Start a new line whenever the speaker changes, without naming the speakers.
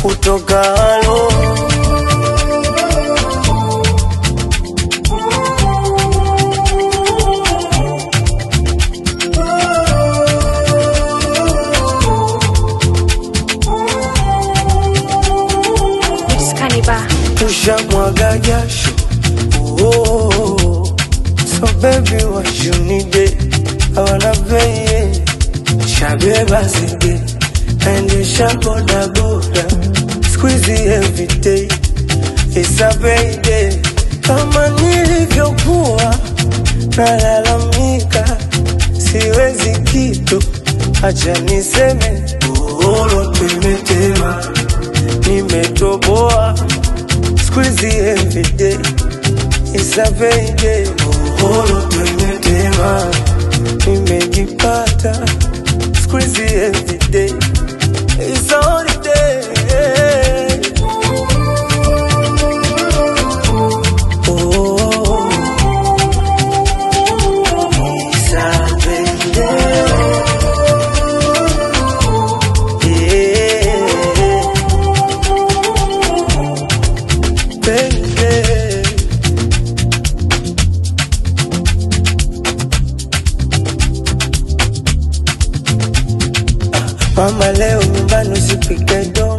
utokalo. Ushamwaga jasho, oh, so baby what you need it, I wanna pay it. Shabeba zige, and you shaboda boda, squeezy every day, it's a payday. Kama nilivyokuwa nalalamika, siwezi kitu, acha niseme, uhuru tumetema, nimetoboa. Squeezy every day, it's a payday. Uhuru tumetema, nimejipata. Squeezy every day, it's a holiday. Oh, it's a payday. Mama leo nyumbani usipike do,